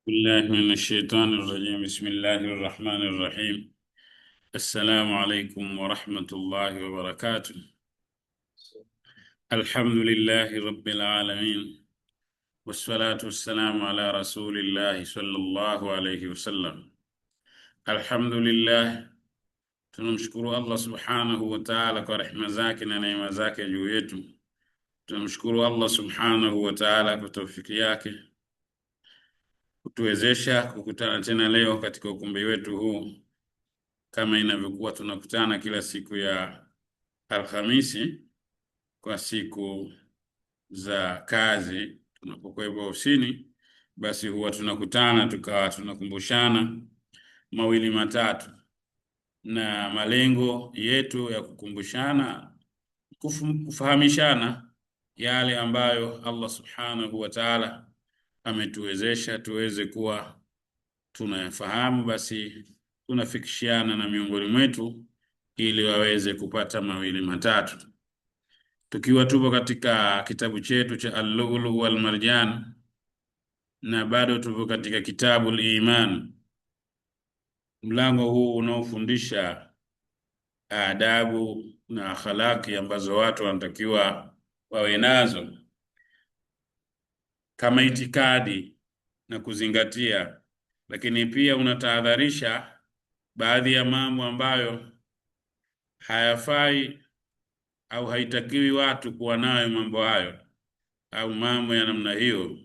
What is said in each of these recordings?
بالله من الشيطان الرجيم. بسم الله الرحمن الرحيم. السلام عليكم ورحمة الله وبركاته. الحمد لله رب العالمين، والصلاة والسلام على رسول الله صلى الله عليه وسلم. الحمد لله, tunamshukuru Allah subhanahu wa ta'ala kwa rehema zake na neema zake juu yetu. Tunamshukuru Allah subhanahu wa ta'ala kwa taufiki yake kutuwezesha kukutana tena leo katika ukumbi wetu huu, kama inavyokuwa tunakutana kila siku ya Alhamisi kwa siku za kazi. Tunapokuwa ofisini, basi huwa tunakutana tukawa tunakumbushana mawili matatu, na malengo yetu ya kukumbushana, kufahamishana yale ambayo Allah subhanahu wa ta'ala ametuwezesha tuweze kuwa tunayafahamu, basi tunafikishiana na miongoni mwetu ili waweze kupata mawili matatu. Tukiwa tupo katika kitabu chetu cha Al-Lu'lu' wal Marjan, na bado tupo katika kitabu al-Iman, mlango huu unaofundisha adabu na akhlaki ambazo watu wanatakiwa wawe nazo kama itikadi na kuzingatia, lakini pia unatahadharisha baadhi ya mambo ambayo hayafai au haitakiwi watu kuwa nayo mambo hayo au mambo ya namna hiyo,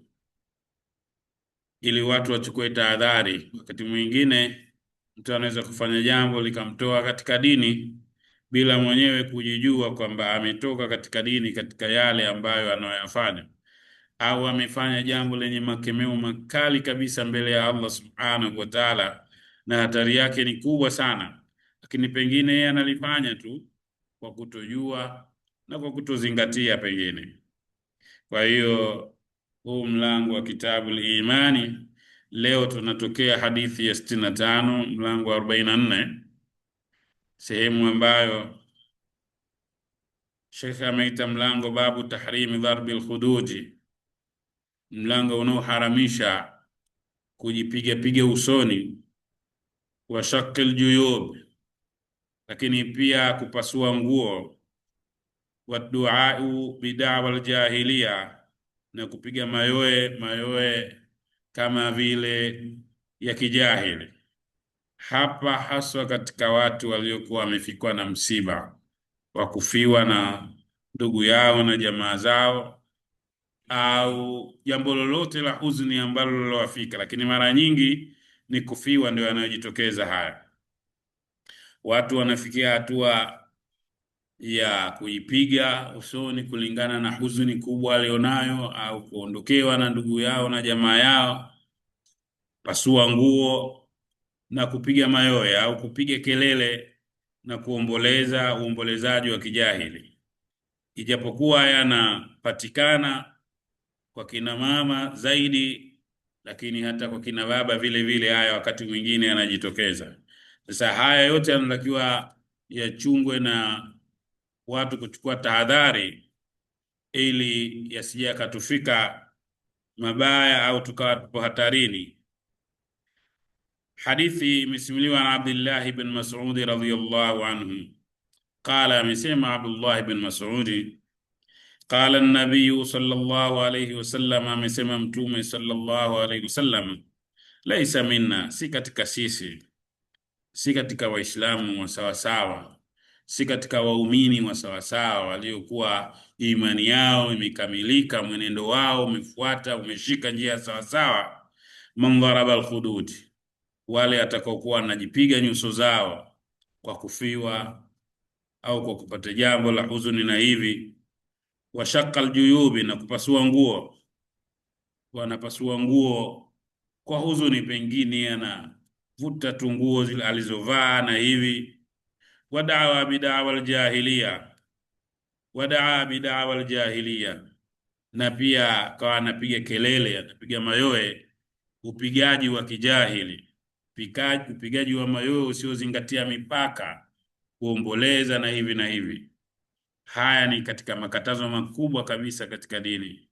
ili watu wachukue tahadhari. Wakati mwingine mtu anaweza kufanya jambo likamtoa katika dini bila mwenyewe kujijua kwamba ametoka katika dini katika yale ambayo anayoyafanya, au amefanya jambo lenye makemeo makali kabisa mbele ya Allah subhanahu wa ta'ala, na hatari yake ni kubwa sana, lakini pengine yeye analifanya tu kwa kutojua na kwa kutozingatia pengine. Kwa hiyo huu mlango wa kitabu al-Imani, leo tunatokea hadithi ya 65, mlango wa 44, sehemu ambayo Sheikh ameita mlango babu tahrimi dharbi al-khuduji, mlango unaoharamisha kujipiga piga usoni, wa shaqil juyub, lakini pia kupasua nguo, wa duau bid'ah wal jahiliya, na kupiga mayoe kama vile ya kijahili. Hapa haswa katika watu waliokuwa wamefikwa na msiba wa kufiwa na ndugu yao na jamaa zao, au jambo lolote la huzuni ambalo lilowafika, lakini mara nyingi ni kufiwa ndio yanayojitokeza haya. Watu wanafikia hatua ya kuipiga usoni kulingana na huzuni kubwa alionayo, au kuondokewa na ndugu yao na jamaa yao, pasua nguo na kupiga mayowe au kupiga kelele na kuomboleza uombolezaji wa kijahili. Ijapokuwa yanapatikana kwa kina mama zaidi, lakini hata kwa kina baba vile vile haya wakati mwingine yanajitokeza. Sasa haya yote yanatakiwa yachungwe na watu kuchukua tahadhari, ili yasije yakatufika mabaya au tukawa tupo hatarini. Hadithi imesimuliwa na Abdullah ibn Mas'ud radhiyallahu anhu. Qala, amesema Abdullah ibn Mas'ud, qala an-nabiy sallallahu alayhi wasallam, amesema mtume sallallahu alayhi wasallam, laisa minna, si katika sisi, si katika waislamu wa sawasawa, si katika waumini wa sawasawa waliokuwa imani yao imekamilika, mwenendo wao umefuata, umeshika njia sawasawa, man dharaba al-khudud, wale atakaokuwa wanajipiga nyuso zao kwa kufiwa au kwa kupata jambo la huzuni na hivi, wa shaqal juyubi, na kupasua nguo, wanapasua nguo kwa huzuni, pengine anavuta tu nguo zile alizovaa na hivi, wadaa bid'awal jahiliya, wadaa bid'awal jahiliya, na pia kawa anapiga kelele, anapiga mayoe, upigaji wa kijahili, upigaji wa mayoe usiozingatia mipaka, kuomboleza na hivi na hivi. Haya ni katika makatazo makubwa kabisa katika dini.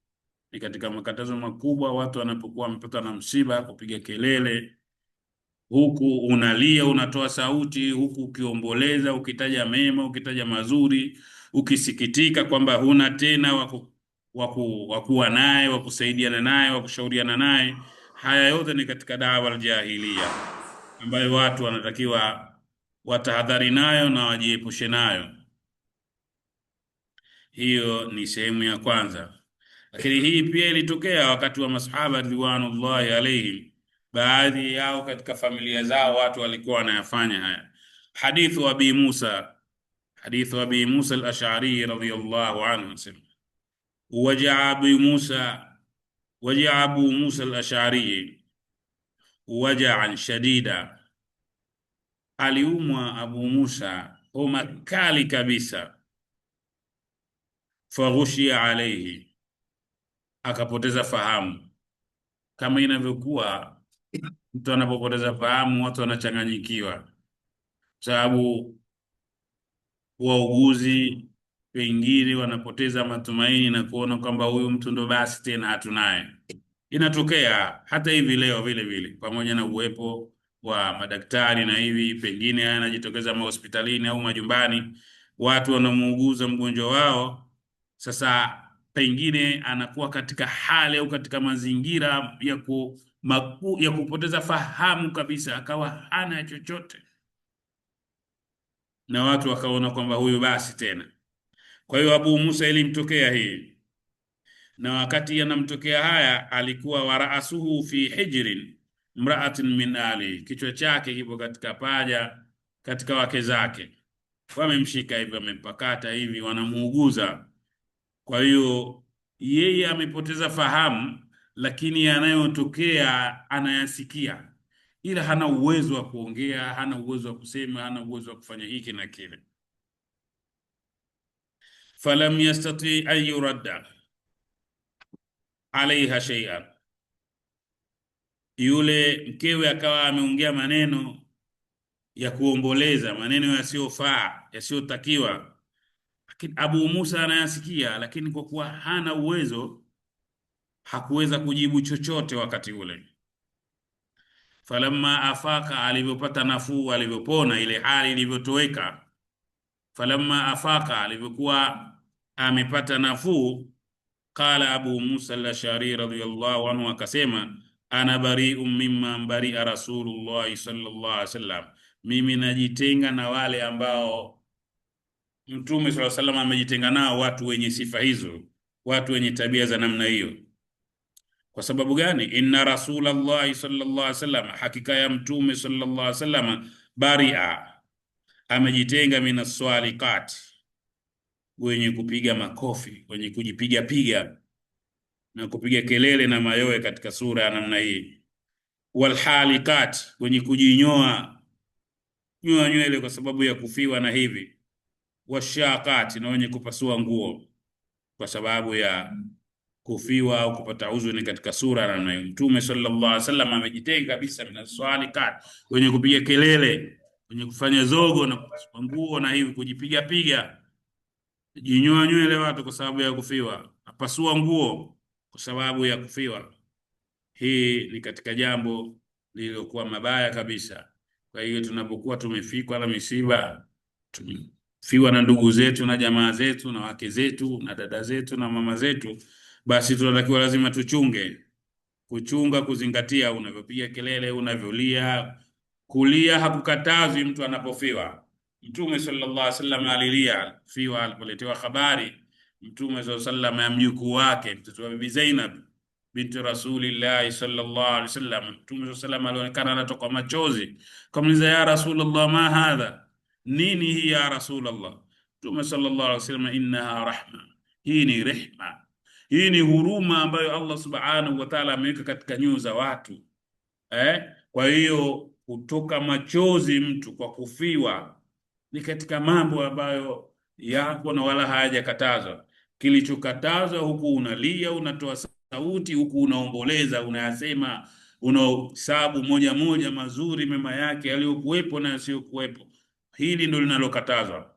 Ni katika makatazo makubwa watu wanapokuwa wamepatwa na msiba kupiga kelele, huku unalia, unatoa sauti, huku ukiomboleza, ukitaja mema, ukitaja mazuri, ukisikitika kwamba huna tena wakuwa naye, wakusaidiana naye, wakushauriana naye. Haya yote ni katika dawa aljahilia ambayo watu wanatakiwa watahadhari nayo na wajiepushe nayo. Hiyo ni sehemu ya kwanza. Lakini hii pia ilitokea wakati wa masahaba ridwanullahi alaihim, baadhi yao katika familia zao watu walikuwa wanayafanya haya. Hadithu Abi Musa, hadithu Abi Musa al-Ash'ari radhiyallahu anhu asema, wajaa Abu Musa al-Ash'ari waja'an shadida, aliumwa Abu Musa homa kali kabisa. Faghushia alayhi, akapoteza fahamu. Kama inavyokuwa mtu anapopoteza fahamu, watu wanachanganyikiwa, sababu wauguzi wengine wanapoteza matumaini na kuona kwamba huyu mtu ndo basi tena hatunaye. Inatokea hata hivi leo vile vile, pamoja na uwepo wa madaktari na hivi, pengine anajitokeza mahospitalini au majumbani, watu wanamuuguza mgonjwa wao. Sasa pengine anakuwa katika hali au katika mazingira ya kupoteza fahamu kabisa, akawa hana chochote, na watu wakaona kwamba huyu basi tena. Kwa hiyo Abu Musa ilimtokea hii, na wakati yanamtokea haya alikuwa waraasuhu fi hijrin mra'atin min ali, kichwa chake kipo katika paja katika wake zake, wamemshika hivi, wamempakata hivi, wanamuuguza. Kwa hiyo yeye amepoteza fahamu, lakini yanayotokea anayasikia, ila hana uwezo wa kuongea, hana uwezo wa kusema, hana uwezo wa kufanya hiki na kile. Falam yastati an yuradda alaiha shay'an, yule mkewe akawa ameongea maneno ya kuomboleza, maneno yasiyofaa, yasiyotakiwa, lakini Abu Musa anayasikia, lakini kwa kuwa hana uwezo hakuweza kujibu chochote wakati ule. Falamma afaka, alivyopata nafuu, alivyopona, ile hali ilivyotoweka. Falamma afaka, alivyokuwa amepata nafuu, qala Abu Musa al-Ash'ari radhiyallahu anhu, akasema, ana bari'un mimma bari'a Rasulullah sallallahu alaihi wasallam, mimi najitenga na wale ambao Mtume sallallahu alaihi wasallam amejitenga nao, watu wenye sifa hizo, watu wenye tabia za namna hiyo. Kwa sababu gani? Inna Rasulullah sallallahu alaihi wasallam, hakika ya Mtume sallallahu alaihi wasallam, bari'a, amejitenga, minas swaliqat, wenye kupiga makofi, wenye kujipiga piga na kupiga kelele na mayowe katika sura ya namna hii. Walhaliqat, wenye kujinyoa nywele kwa sababu ya kufiwa na hivi. Washaqat, na wenye kupasua nguo kwa sababu ya kufiwa au kupata huzuni katika sura na namna hiyo. Mtume sallallahu alaihi wasallam amejitenga kabisa na swaliqat, wenye kupiga kelele, wenye kufanya zogo na kupasua nguo na hivi, kujipiga piga, jinyoa nywele watu kwa sababu ya kufiwa, apasua nguo kwa sababu ya kufiwa. Hii ni katika jambo lililokuwa mabaya kabisa. Kwa hiyo tunapokuwa tumefikwa na misiba, tumefiwa na ndugu zetu na jamaa zetu na wake zetu na dada zetu na mama zetu, basi tunatakiwa lazima kuchunga, kuzingatia unavyopiga kelele, unavyolia. Kulia hakukatazwi mtu anapofiwa. Mtume sallallahu alaihi wasallam alilia fiwa alipoletewa habari Mtume sallallahu alaihi wasallam ya mjukuu wake, mtoto wa Bibi Zainab binti Rasulillah sallallahu alaihi wasallam. Mtume sallallahu alaihi wasallam alionekana anatoka machozi, kamuliza, ya Rasulullah, ma hadha, nini hii ya Rasulullah? Mtume sallallahu alaihi wasallam, innaha rahma, hii ni rehma, hii ni huruma ambayo Allah subhanahu wa ta'ala ameweka katika nyoyo za watu. Kwa hiyo kutoka machozi mtu kwa kufiwa ni katika mambo ambayo yako na wala hayajakatazwa. Kilichokatazwa huku unalia, unatoa sauti, huku unaomboleza, unayasema, unahesabu moja moja mazuri mema yake yaliyokuwepo na yasiyokuwepo. Hili ndio linalokatazwa.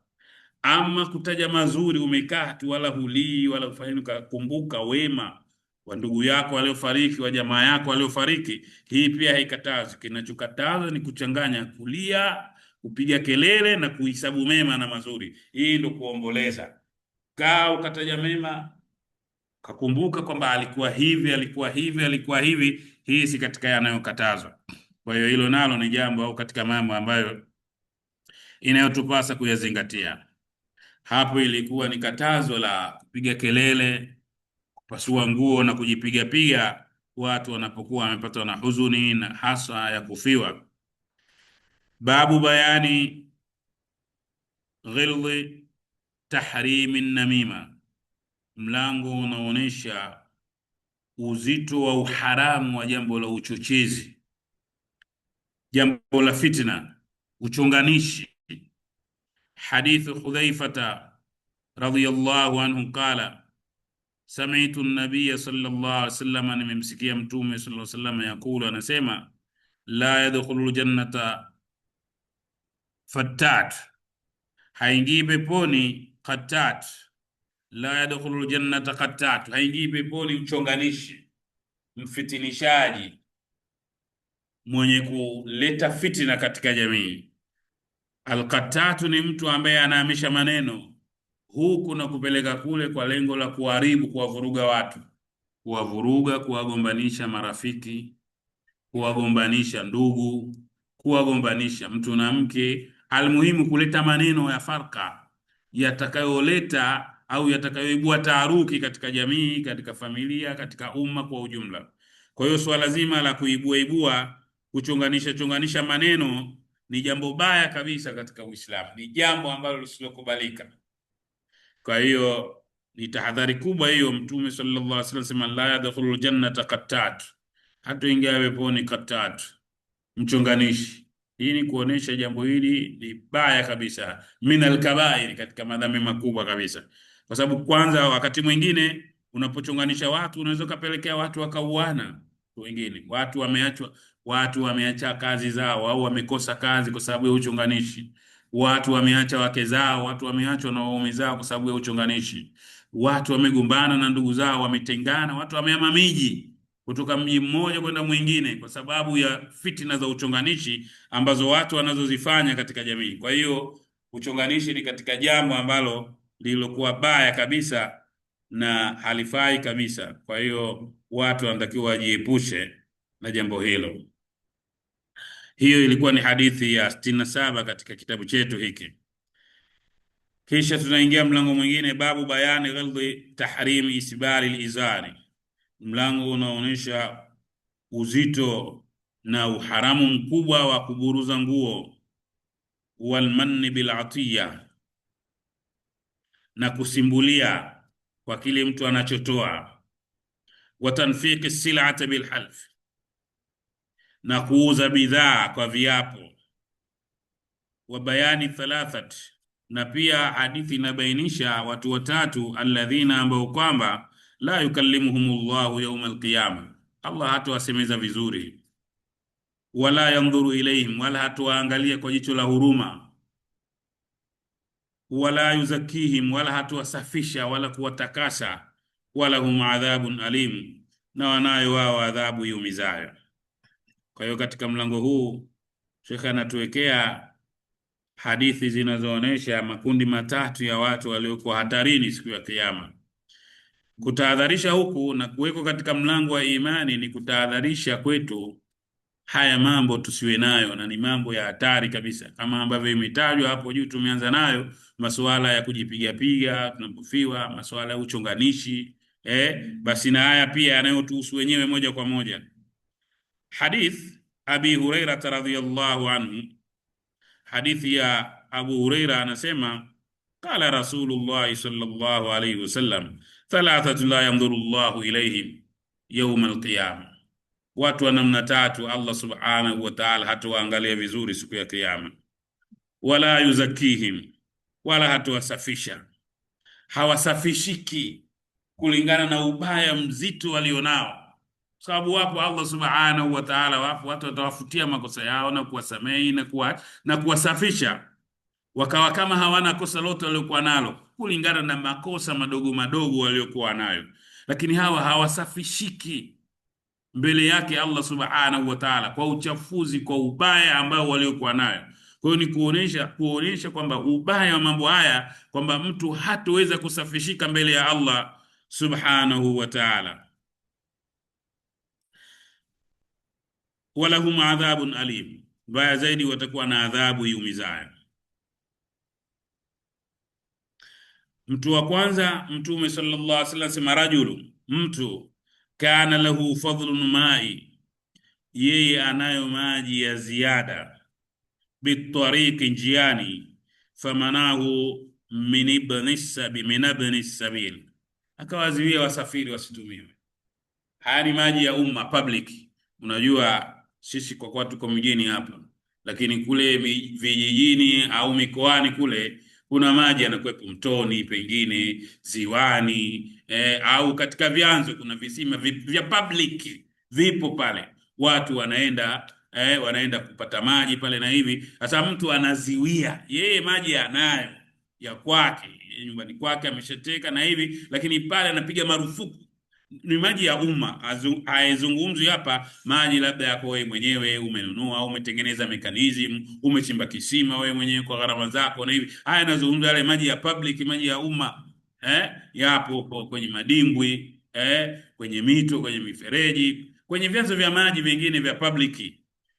Ama kutaja mazuri, umekaa tu wala hulii wala ufanye, kumbuka wema wa ndugu yako waliofariki, wa jamaa yako waliofariki, hii pia haikatazwi. Kinachokatazwa ni kuchanganya kulia, kupiga kelele na kuhesabu mema na mazuri. Hii ndio kuomboleza. Kaa ukataja mema, kakumbuka kwamba alikuwa hivi, alikuwa hivi, alikuwa hivi, hii si katika yanayokatazwa. Kwa hiyo hilo nalo ni jambo au katika mambo ambayo inayotupasa kuyazingatia. Hapo ilikuwa ni katazo la kupiga kelele, kupasua nguo na kujipiga piga watu wanapokuwa wamepatwa na huzuni na hasa ya kufiwa. Babu bayani ghilzi tahrimi namima, mlango unaonesha uzito wa uharamu wa jambo la uchochezi, jambo la fitna, uchonganishi. Hadithu Hudhaifata radhiyallahu anhu qala sami'tu an-nabiy sallallahu alayhi wasallam, nimemsikia mtume sallallahu alayhi wasallam yakulu, anasema la yadkhulul jannata fattat, haingii peponi qattat. La yadkhulul jannata qattat, haingii peponi mchonganishi, mfitinishaji, mwenye kuleta fitina katika jamii. Al-qattatu ni mtu ambaye anahamisha maneno huku na kupeleka kule kwa lengo la kuharibu, kuwavuruga watu, kuwavuruga, kuwagombanisha marafiki, kuwagombanisha ndugu, kuwagombanisha mtu na mke, almuhimu kuleta maneno ya farka yatakayoleta au yatakayoibua taharuki katika jamii, katika familia, katika umma kwa ujumla. Kwa hiyo swala zima la kuibua, kuchonganisha maneno ni jambo baya kabisa katika Uislamu, ni jambo ambalo lisilokubalika. Kwa hiyo ni tahadhari kubwa hiyo. Mtume sallallahu alaihi wasallam la yadkhulul jannata qattat, hatoingia peponi qattat, mchonganishi. Hii ni kuonesha jambo hili ni baya kabisa, min alkabair, katika madhambi makubwa kabisa. Kwa sababu kwanza, wakati mwingine unapochonganisha watu unaweza kupelekea watu wakauana. Wengine watu wameacha kazi zao au wamekosa kazi kwa sababu ya uchonganishi. Watu wameacha wake zao, watu wameachwa na waume zao kwa sababu ya uchonganishi. Watu wamegombana na ndugu zao, wametengana, watu wamehama miji kutoka mji mmoja kwenda mwingine kwa sababu ya fitina za uchonganishi ambazo watu wanazozifanya katika jamii. Kwa hiyo uchonganishi ni katika jambo ambalo lililokuwa baya kabisa na halifai kabisa. Kwa hiyo watu wanatakiwa wajiepushe na jambo hilo. Hiyo ilikuwa ni hadithi ya 67 katika kitabu chetu hiki. Kisha tunaingia mlango mwingine, babu bayani ghilzi tahrimi isbali al-izari, mlango unaoonyesha uzito na uharamu mkubwa wa kuburuza nguo, walmanni bil atiya, na kusimbulia kwa kile mtu anachotoa, wa tanfiqi sil'ati bil half, na kuuza bidhaa kwa viapo, wa bayani thalathat, na pia hadithi inabainisha watu watatu, alladhina, ambao kwamba la yukallimuhumullahu yawm alqiyama, Allah hatawasemeza vizuri, wala yanzuru ilayhim, wala hatawaangalia kwa jicho la huruma, wala yuzakihim, wala hatawasafisha wala kuwatakasa, wala hum adhabun alim, na wanayo wao adhabu yumizayo. Kwa hiyo katika mlango huu Sheikh anatuwekea hadithi zinazoonesha makundi matatu ya watu waliokuwa hatarini siku ya Kiyama. Kutahadharisha huku na kuweko katika mlango wa imani ni kutahadharisha kwetu haya mambo tusiwe nayo, na ni mambo ya hatari kabisa, kama ambavyo imetajwa hapo juu. Tumeanza nayo masuala ya kujipiga tunapofiwa, masuala ya uchonganishi, basi na haya pia yanayotuhusu wenyewe moja kwa moja. Hadith Abi Huraira radhiyallahu anhu, hadithi ya Abu Huraira anasema, qala Rasulullah sallallahu alayhi wasallam, thalathatu la yanzuru Allahu ilayhim yawm alqiyama, watu wa namna tatu Allah subhanahu wa ta'ala hatawaangalia vizuri siku ya Kiyama. Wala yuzakihim, wala hatawasafisha, hawasafishiki kulingana na ubaya mzito walionao. Sababu wapo Allah subhanahu wa ta'ala, wapo watu watawafutia makosa yao na kuwasamehe na kuwasafisha, wakawa kama hawana kosa lote waliokuwa nalo kulingana na makosa madogo madogo waliokuwa nayo. lakini hawa hawasafishiki mbele yake Allah subhanahu wa ta'ala kwa uchafuzi, kwa ubaya ambao waliokuwa nayo. Kwa hiyo ni kuonesha kwamba ubaya wa mambo haya, kwamba mtu hataweza kusafishika mbele ya Allah subhanahu wa ta'ala. Walahum adhabun alim, baya zaidi watakuwa na adhabu iumizayo. Mtu wa kwanza, Mtume sallallahu alaihi wasallam sema, rajulu, mtu, kana lahu fadlun mai, yeye anayo maji ya ziada, bitariqi, njiani, famanahu min ibni sabil, akawaziwia wasafiri wasitumiwe. Haya ni maji ya umma, public. Unajua sisi kwa kuwa tuko mjini hapa, lakini kule vijijini au mikoani kule kuna maji yanakuwepo mtoni, pengine ziwani, au katika vyanzo, kuna visima vya public vipo pale, watu wanaenda kupata maji pale na hivi. Sasa mtu anaziwia, yeye maji anayo ya kwake nyumbani kwake, ameshateka na hivi, lakini pale anapiga marufuku. Ni maji ya umma, haizungumzwi hapa maji labda yako wewe mwenyewe umenunua au umetengeneza mechanism, umechimba kisima wewe mwenyewe kwa gharama zako na hivi. Haya yanazungumzwa yale maji ya public, maji ya umma, yapo kwenye madimbwi, kwenye mito, kwenye mifereji, kwenye vyanzo vya maji vingine vya public.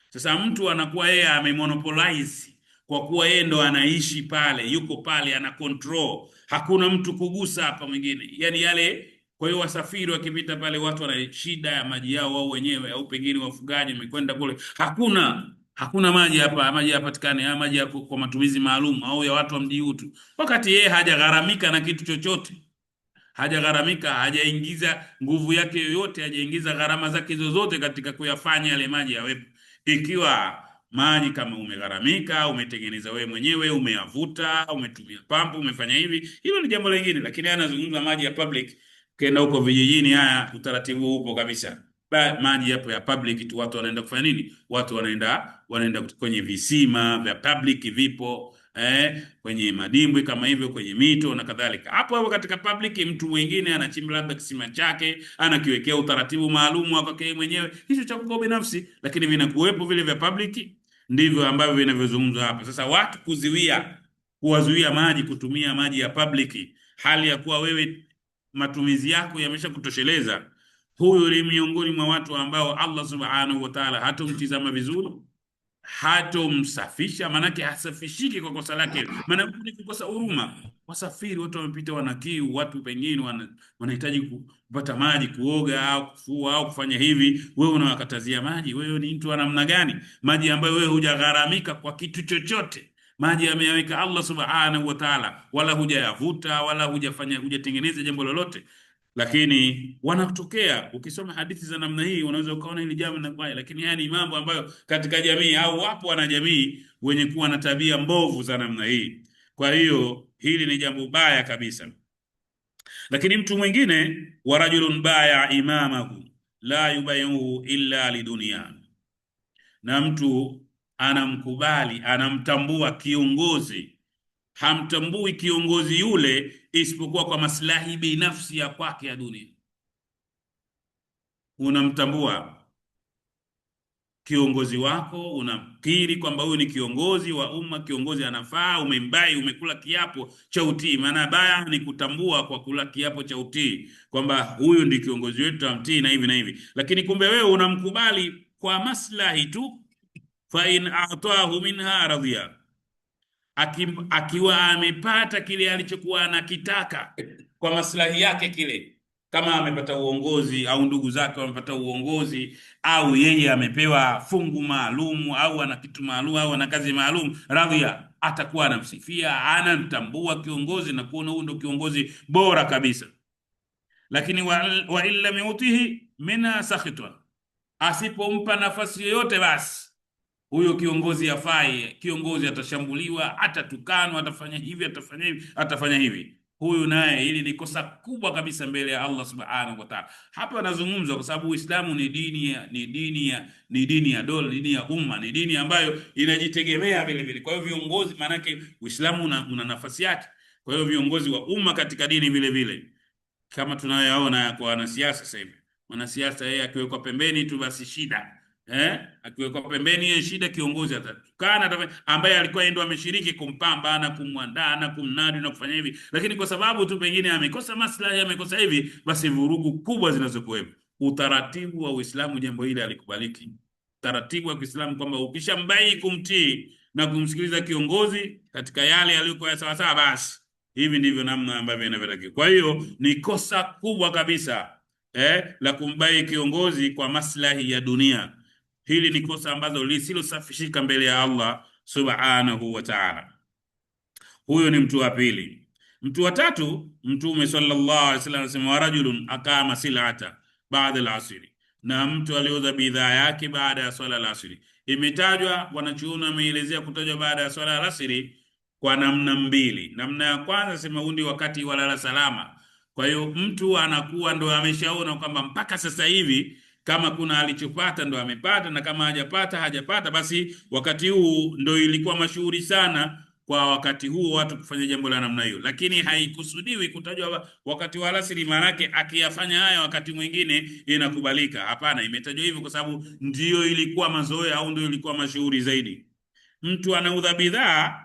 Sasa mtu anakuwa yeye amemonopolize, kwa kuwa yeye ndo anaishi pale, yuko pale, ana control, hakuna mtu kugusa hapa mwingine, yani yale. Kwa hiyo wasafiri wakipita pale, watu wana shida ya maji yao wao wenyewe, au pengine wafugaji wamekwenda kule, hakuna maji hapa, maji yapatikane, haya maji yako kwa matumizi maalum au ya watu wa mji huu tu, wakati yeye hajagharamika na kitu chochote, hajagharamika, hajaingiza nguvu yake yoyote, hajaingiza gharama zake zozote katika kuyafanya yale maji yawepo. Ikiwa maji kama umegharamika, umetengeneza wewe mwenyewe, umeyavuta, umetumia pampu, umefanya hivi, hilo ni jambo lingine. Lakini anazungumza maji ya public. Kenda huko vijijini, haya utaratibu upo kabisa, maji yapo ya public tu. Watu wanaenda kufanya nini? Watu wanaenda kwenye visima vya public, vipo kwenye madimbwi kama hivyo, kwenye mito na kadhalika. Hapo katika public, mtu mwingine anachimba labda kisima chake, anakiwekea utaratibu maalum wake mwenyewe, hicho cha kwako binafsi, lakini vinakuwepo vile vya public, ndivyo ambavyo vinavyozungumzwa hapa. Sasa watu kuwazuia maji, kutumia maji ya public, hali ya kuwa wewe matumizi yako yamesha kutosheleza, huyu ni miongoni mwa watu ambao Allah subhanahu wa ta'ala hatomtizama vizuri, hatomsafisha. Manake hasafishiki kwa kosa lake, maana ni kukosa huruma. Wasafiri, watu wamepita, wana kiu, watu pengine wanahitaji kupata maji, kuoga au kufua au kufanya hivi, wewe unawakatazia maji. Wewe ni mtu wa namna gani? Maji ambayo wewe hujagharamika kwa kitu chochote, maji ameyaweka Allah subhanahu wa ta'ala, wala hujayavuta wala hujatengeneza jambo lolote, lakini wanatokea. Ukisoma hadithi za namna hii unaweza ukaona hili jambo ni baya, lakini haya ni mambo ambayo katika jamii, au wapo wanajamii wenye kuwa na tabia mbovu za namna hii. Kwa hiyo hili ni jambo baya kabisa. Lakini mtu mwingine, wa rajulun baya imamahu la yubayuhu illa lidunya, na mtu anamkubali, anamtambua kiongozi, hamtambui kiongozi yule isipokuwa kwa maslahi binafsi ya kwake ya dunia. Unamtambua kiongozi wako, unakiri kwamba huyu ni kiongozi wa umma, kiongozi anafaa, umembai, umekula kiapo cha utii. Maana baya ni kutambua kwa kula kiapo cha utii kwamba huyu ndi kiongozi wetu, amtii na hivi na hivi, lakini kumbe wewe unamkubali kwa maslahi tu. Fa in a'tahu minha radhiya, akiwa amepata kile alichokuwa anakitaka kwa maslahi yake kile, kama amepata uongozi au ndugu zake wamepata uongozi, au yeye amepewa fungu maalum, au ana kitu maalum, au ana kazi maalum, radhiya, atakuwa anamsifia, anamtambua kiongozi na kuona huyu ndio kiongozi bora kabisa. Lakini wa illa miutihi mina sakhitwa, asipompa nafasi yoyote, basi huyo kiongozi afai, kiongozi atashambuliwa, atatukanwa, atafanya hivi, atafanya hivi. Huyu naye, hili ni kosa kubwa kabisa mbele ya Allah subhanahu wa ta'ala. Hapa anazungumzwa kwa sababu Uislamu ni dini ya dola, dini ya umma, ni dini ambayo inajitegemea vile vile. Kwa hiyo viongozi, maanake Uislamu una nafasi yake. Kwa hiyo viongozi wa umma katika dini vile vile, kama tunayoona kwa wanasiasa sasa hivi. Mwanasiasa yeye akiwekwa pembeni tu basi shida, akiwekwa pembeni yeye shida, kiongozi atatukana, ambaye alikuwa ndo ameshiriki kumpamba na kumwandaa na kumnadi na kufanya hivi, lakini kwa sababu tu pengine amekosa maslahi, amekosa hivi, basi vurugu kubwa zinazokuwepo. Utaratibu wa Uislamu jambo hili alikubaliki. Taratibu wa Kiislamu kwamba ukishambai kumtii na kumsikiliza kiongozi katika yale yaliyokuwa sawa sawa, basi hivi ndivyo namna ambavyo inavyotakiwa. Kwa hiyo ni kosa kubwa kabisa la kumbai kiongozi kwa maslahi ya dunia. Hili ni kosa ambalo lisilosafishika mbele ya Allah subhanahu wa ta'ala. Huyo ni mtu wa pili. Mtu wa tatu, Mtume sallallahu alaihi wasallam anasema, wa rajulun aqama sil'ata ba'da al-asri, na mtu aliuza bidhaa yake baada ya swala la asri. Imetajwa, wanachuoni wameelezea kutajwa baada ya swala la asri kwa namna mbili. Namna ya kwanza sema hundi wakati walala salama. Kwa hiyo mtu anakuwa ndo ameshaona kwamba mpaka sasa hivi kama kuna alichopata ndo amepata, na kama hajapata, basi wakati huu ndo ilikuwa mashuhuri sana kwa wakati huo watu kufanya jambo la namna hiyo. Lakini haikusudiwi kutajwa wakati wa alasiri manake akiyafanya haya wakati mwingine inakubalika. Hapana, imetajwa hivyo kwa sababu ndio ilikuwa mazoea au ndio ilikuwa mashuhuri zaidi. Mtu anauza bidhaa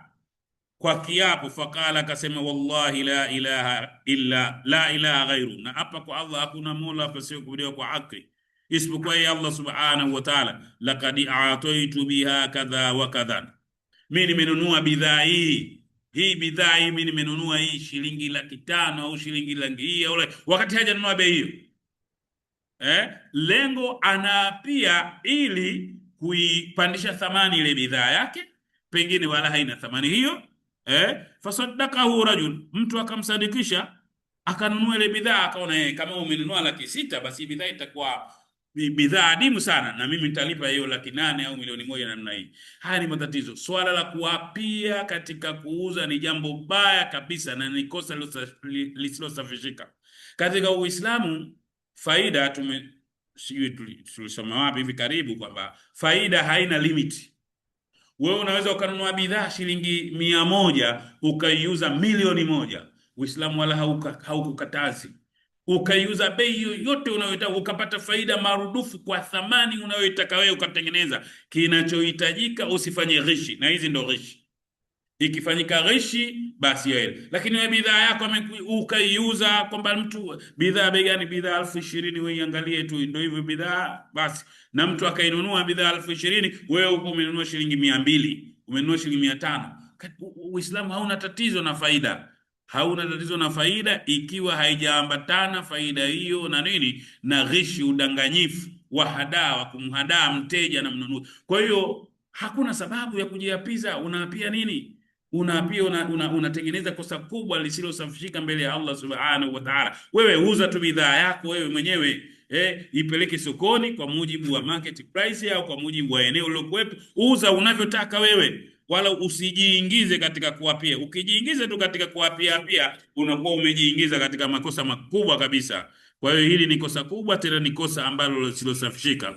kwa kiapo, fakala, akasema, wallahi la ilaha ghairu, na hapa kwa Allah hakuna mola pasipo kuabudiwa kwa haki isipokuwa yeye Allah subhanahu wa ta'ala, laqad a'taitu biha kadha wa kadha, mimi nimenunua bidhaa hii mimi nimenunua hii shilingi 500,000 au shilingi hii, wakati hajanunua bei hiyo. Lengo anapia ili kuipandisha thamani ile bidhaa yake, pengine wala haina thamani hiyo. Fasaddaqahu rajul, mtu akamsadikisha akanunua ile bidhaa, akaona kama umenunua 600,000 basi bidhaa itakuwa bidhaa adimu sana, na mimi nitalipa hiyo 800,000 au 1,000,000 namna hii. Haya ni matatizo. Swala la kuapia katika kuuza ni jambo baya kabisa na ni kosa lisilosafishika katika Uislamu. Faida tulisoma wapi hivi karibu kwamba faida haina limit. Wewe unaweza ukanunua bidhaa shilingi 100 ukaiuza 1,000,000. Uislamu wala haukukatazi. Ukaiuza bei yoyote unayotaka ukapata faida marudufu kwa thamani unayoitaka wewe ukatengeneza. Kinachohitajika usifanye ghishi, na hizi ndo ghishi. Ikifanyika ghishi basi yeye. Lakini wewe bidhaa yako ukaiuza kwamba mtu bidhaa bei gani, bidhaa 20,000 wewe iangalie tu ndio hivyo bidhaa basi, na mtu akainunua bidhaa 20,000 wewe uko umenunua shilingi 200, umenunua shilingi 500. Uislamu hauna tatizo na faida. Hauna tatizo na faida ikiwa haijaambatana faida hiyo na nini, na ghishi, udanganyifu wa hadaa, wa kumhadaa mteja na mnunuzi. Kwa hiyo hakuna sababu ya kujiapiza. Unaapia nini? Unaapia unatengeneza kosa kubwa lisilosafishika mbele ya Allah subhanahu wa ta'ala. Wewe uza tu bidhaa yako wewe mwenyewe, ipeleke sokoni kwa mujibu wa market price au kwa mujibu wa eneo lilokuwepo. Uza unavyotaka wewe, wala usijiingize katika kuapia. Ukijiingiza tu katika kuapia pia unakuwa umejiingiza katika makosa makubwa kabisa. Kwa hiyo hili ni kosa kubwa, tena ni kosa ambalo lisilosafishika.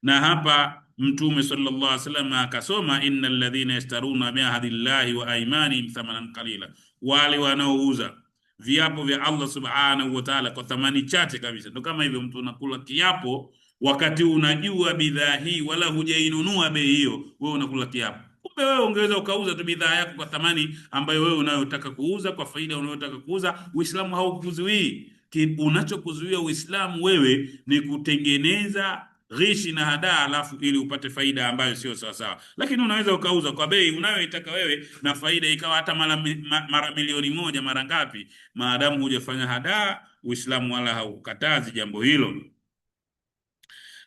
Na hapa Mtume sallallahu alaihi wasallam akasoma, innal ladhina yastaruna bi ahdillahi wa aymanihim thamanan qalila, wale wanaouza viapo vya Allah subhanahu wa ta'ala kwa thamani chache kabisa. Ndio kama hivyo, mtu unakula kiapo wakati unajua bidhaa hii wala hujainunua bei hiyo, wewe unakula kiapo. Kumbe wewe ungeweza ukauza tu bidhaa yako kwa thamani ambayo wewe unayotaka kuuza, kwa faida unayotaka kuuza. Uislamu haukuzuii. Unachokuzuia Uislamu wewe ni kutengeneza ghishi na hadaa, alafu ili upate faida ambayo sio sawa sawa. Lakini unaweza ukauza kwa bei unayoitaka wewe na faida ikawa hata mara 1,000,000 mara ngapi, maadamu hujafanya hadaa. Uislamu wala haukatazi jambo hilo.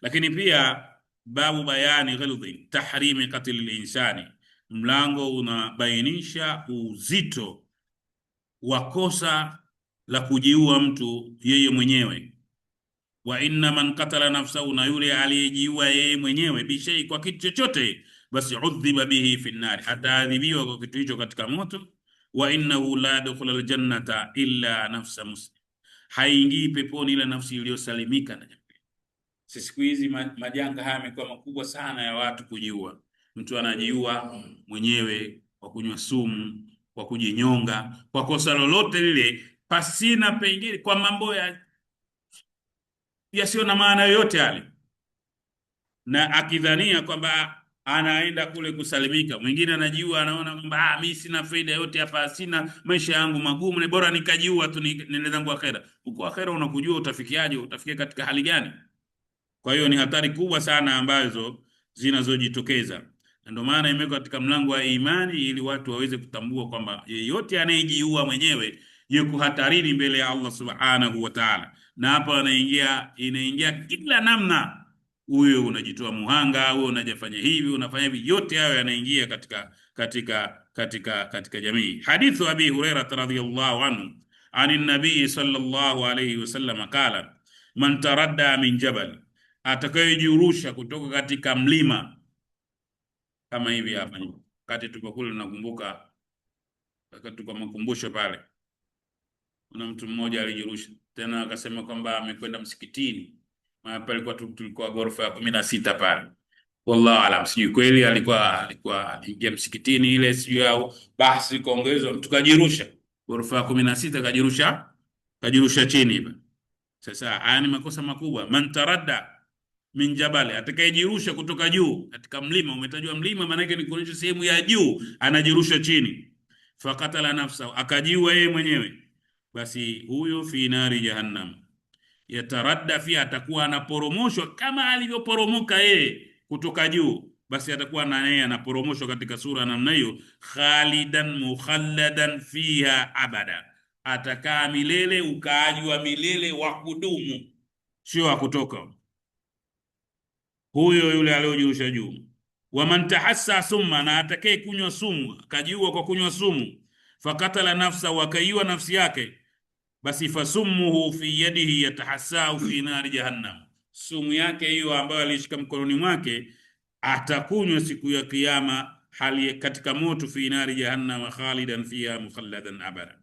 Lakini pia babu bayani ghalidhi tahrimi qatl al-insani, mlango unabainisha uzito wa kosa la kujiua mtu yeye mwenyewe. Wa inna man qatala nafsahu, na yule aliyejiua yeye mwenyewe, bishai, kwa kitu chochote, basi udhiba bihi fi nnari, ataadhibiwa kwa kitu hicho katika moto. Wa innahu la yadkhulu aljannata illa nafsa muslim, haingii peponi ila nafsi iliyosalimika na jambo. Siku hizi majanga haya yamekuwa makubwa sana ya watu kujiua. Mtu anajiua mwenyewe kwa kunywa sumu, kwa kujinyonga, kwa kosa lolote lile, pasina pengine, kwa mambo yasiyo na maana yoyote yale, na akidhania kwamba anaenda kule kusalimika. Mwingine anajiua, anaona kwamba mimi sina faida yote hapa, sina, maisha yangu magumu, ni bora nikajiua tu niende zangu akhera. Huko akhera unakujua utafikiaje, utafikia katika hali gani? Kwa hiyo ni hatari kubwa sana ambazo zinazojitokeza, na ndio maana imewekwa katika mlango wa imani, ili watu waweze kutambua kwamba yeyote anayejiua mwenyewe yuko hatarini mbele ya Allah subhanahu wa ta'ala. Na hapa inaingia kila namna, huyo unajitoa muhanga, huyo unajafanya hivi, unafanya hivi, yote hayo yanaingia katika jamii. Hadithu Abi Hurairah radhiyallahu anhu anin nabii sallallahu alayhi wasallam qala man taradda min jabal, atakayejurusha kutoka katika mlima. Kama hivi hapa wakati tuko kule, nakumbuka wakati tuko makumbusho pale, kuna mtu mmoja alijurusha tena, akasema kwamba amekwenda msikitini, maana pale tulikuwa ghorofa ya 16 pale. Wallahu alam, sijui kweli alikuwa aliingia msikitini ile, sijui au basi kaongezwa, mtu kajirusha ghorofa ya 16, kajirusha chini hapa. Sasa haya ni makosa makubwa. Man taradda min jabali, atakayejirusha kutoka juu katika mlima. Umetajwa mlima, maana yake ni kuonyesha sehemu ya juu, anajirusha chini. Fakatala nafsa, akajiua yeye mwenyewe, basi huyo fi nari jahannam, yataradda fi, atakuwa anaporomoshwa kama alivyoporomoka yeye kutoka juu, basi atakuwa na yeye anaporomoshwa katika sura namna hiyo. Khalidan mukhalladan fiha abada, atakaa milele, ukaaji wa milele wa kudumu, sio wa kutoka. Huyo yule aliyojirusha juu. Waman tahassa summa, na atakaye kunywa sumu, akajiua kwa kunywa sumu. Fakatala nafsa, wakaiwa nafsi yake, basi fasumuhu fi yadihi yatahassau fi nari jahannam, sumu yake hiyo ambayo alishika mkononi mwake atakunywa siku ya kiyama hali katika moto, fi nari jahannam khalidan fiha mukhalladan abada.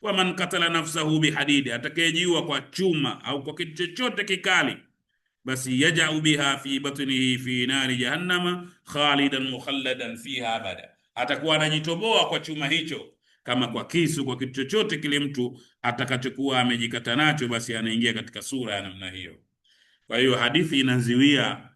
Waman katala nafsahu bihadidi, atakayejiua kwa chuma au kwa kitu chochote kikali, basi yajau biha fi batnihi fi nari jahannama khalidan mukhalladan fiha abada, atakuwa anajitoboa kwa chuma hicho, kama kwa kisu, kwa kitu chochote kile mtu atakachokuwa amejikata nacho, basi anaingia katika sura ya namna hiyo. Kwa hiyo hadithi inaziwia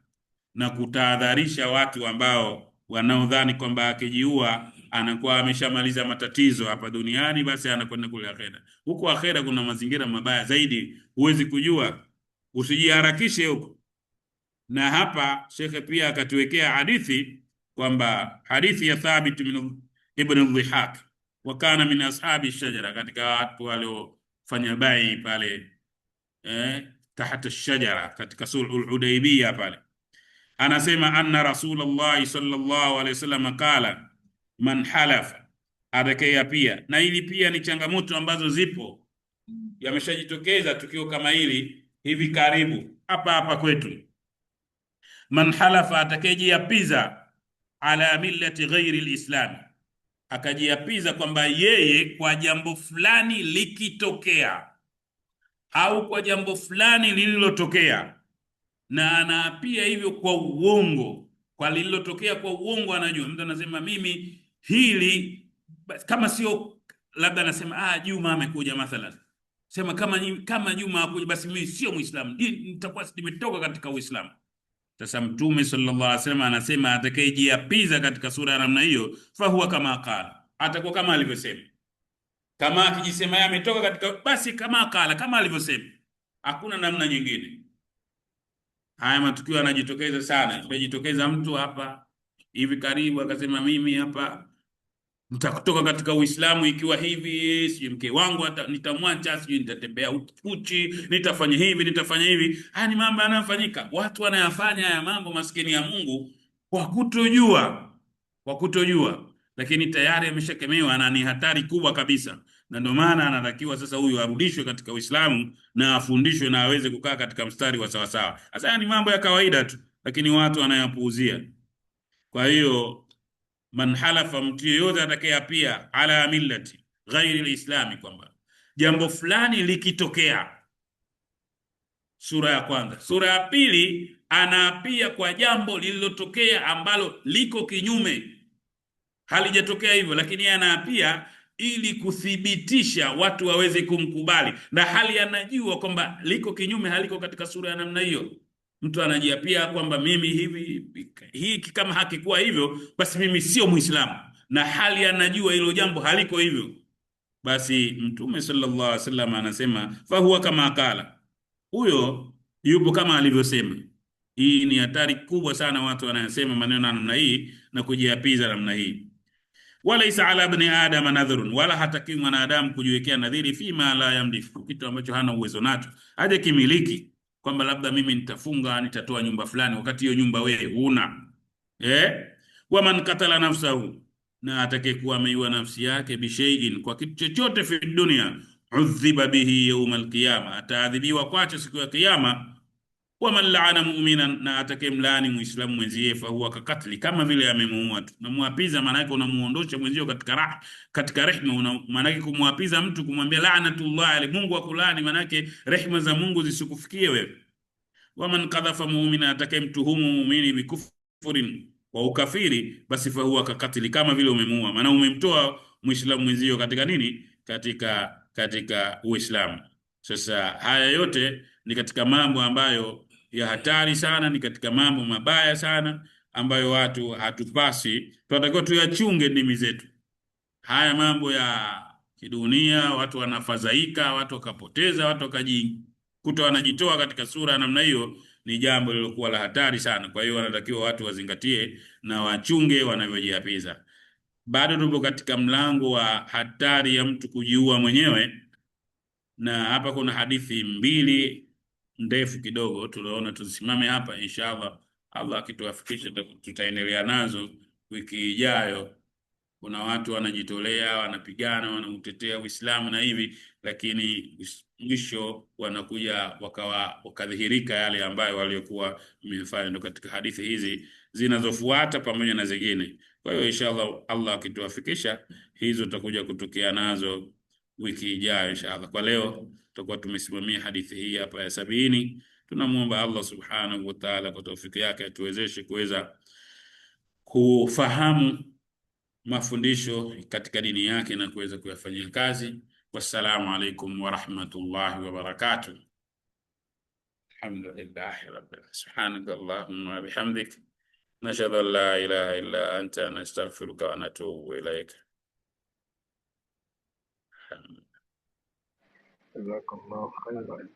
na kutahadharisha watu ambao wanaodhani kwamba akijiua anakuwa ameshamaliza matatizo hapa duniani, basi anakwenda kule akhera. Huko akhera kuna mazingira mabaya zaidi, huwezi kujua, usijiharakishe huko. Na hapa shekhe pia akatuwekea hadithi kwamba hadithi ya Thabit ibn al-Dhihak, wa kana min ashabi shajara, katika watu waliofanya bai pale tahta shajara katika sulhul Hudaybiyah pale, anasema anna Rasulullah sallallahu alaihi wasallam qala man halafa, atakaye pia. Na hili pia ni changamoto ambazo zipo, yameshajitokeza tukio kama hili hivi karibu hapa kwetu. Man halafa, atakayejiapiza ala millati ghairi alislam, akajiapiza kwamba yeye kwa jambo fulani likitokea au kwa jambo fulani lililotokea, na anaapia hivyo kwa uongo, kwa lililotokea kwa uongo. Anajua mtu anasema mimi hili, kama sio labda anasema Juma amekuja mathalan, sema kama Juma akuja, basi mimi sio Muislamu, nitakuwa nimetoka katika Uislamu. Sasa Mtume sallallahu alaihi wasallam anasema atakayejiapiza katika sura ya namna hiyo, fa huwa kama qala, atakuwa kama alivyosema. Kama akijisema yeye ametoka katika, basi kama qala, kama alivyosema, hakuna namna nyingine. Haya matukio yanajitokeza sana. Imejitokeza mtu hapa hivi karibu akasema mimi hapa nitakutoka katika Uislamu ikiwa hivi, sijui mke wangu nitamwacha, sijui nitatembea uchi, nitafanya hivi, nitafanya hivi. Haya ni mambo yanayofanyika, watu wanayafanya haya mambo, maskini ya Mungu, kwa kutojua, lakini tayari ameshakemewa na ni hatari kubwa kabisa. Na ndio maana anatakiwa sasa huyu arudishwe katika Uislamu na afundishwe na aweze kukaa katika mstari wa sawa sawa. Sasa ni mambo ya kawaida tu, lakini watu wanayapuuzia. Kwa hiyo man halafa, mtu yeyote atakayeapia ala millati ghairi alislami, kwamba jambo fulani likitokea. Sura ya kwanza. Sura ya pili, anaapia kwa jambo lililotokea ambalo liko kinyume, halijatokea hivyo, lakini anaapia ili kuthibitisha watu waweze kumkubali, na hali anajua kwamba liko kinyume, haliko katika sura ya namna hiyo. Mtu anajiapia kwamba mimi hivi, hiki kama hakikuwa hivyo basi mimi sio Muislamu, na hali anajua hilo jambo haliko hivyo, basi Mtume sallallahu alaihi wasallam anasema fahuwa kama kala, huyo yupo kama alivyosema. Hii ni hatari kubwa sana, watu wanasema maneno namna hii na kujiapiza namna hii. Walaisa ala ibn adam nadhrun, wala hataki mwanadamu kujiwekea nadhiri fima la yamliku, kitu ambacho hana uwezo nacho, aje kimiliki, kwamba labda mimi nitafunga, nitatoa nyumba fulani, wakati hiyo nyumba wewe huna. Wa man katala nafsahu, na atakayekuwa ameiua nafsi yake bishaiin, kwa kitu chochote fi dunia, udhiba bihi yawm alqiyama, ataadhibiwa kwacho siku ya kiyama. Wa man la'ana mu'minan, na atakayemlaani muislamu mwenzie, fa huwa kakatli, kama vile amemuua tu. Namuapiza maana yake unamuondosha mwenzio katika rehema. Maana yake kumwapiza mtu, kumwambia la'natullah alayhi, Mungu akulaani, maana yake rehema za Mungu zisikufikie wewe. Wa man qadhafa mu'mina, atakayemtuhumu muumini bikufrin, wa ukafiri, basi fa huwa kakatli, kama vile umemuua, maana umemtoa muislamu mwenzio katika nini, katika Uislamu. Sasa haya yote ni katika mambo ambayo ya hatari sana, ni katika mambo mabaya sana ambayo watu hatupasi, tunatakiwa tuyachunge ndimi zetu. Haya mambo ya kidunia, watu wanafadhaika, watu wakapoteza, watu wakajikuta wanajitoa katika sura namna hiyo, ni jambo lilokuwa la hatari sana. Kwa hiyo wanatakiwa watu wazingatie na wachunge wanavyojiapiza. Bado tupo katika mlango wa hatari ya mtu kujiua mwenyewe, na hapa kuna hadithi mbili ndefu kidogo, tunaona tusimame hapa inshallah. Allah akituafikisha tutaendelea nazo wiki ijayo. Kuna watu wanajitolea, wanapigana, wanautetea Uislamu na hivi, lakini mwisho wanakuja wakadhihirika yale ambayo waliokuwa wamefanya. Ndio katika hadithi hizi zinazofuata pamoja na zingine. Kwa hiyo inshallah Allah akituafikisha, hizo tutakuja kutokea nazo wiki ijayo inshallah. Kwa leo tutakuwa tumesimamia hadithi hii hapa ya 70. Tunamuomba Allah subhanahu wa ta'ala kwa taufiki yake atuwezeshe kuweza kufahamu mafundisho katika dini yake na kuweza kuyafanyia kazi. Wassalamu alaikum wa rahmatullahi wa barakatuh. Alhamdulillahi rabbil alamin. Subhanaka Allahumma wa bihamdik, nashhadu an la ilaha illa anta, nastaghfiruka wa natubu ilaik. جزاك الله خيرا.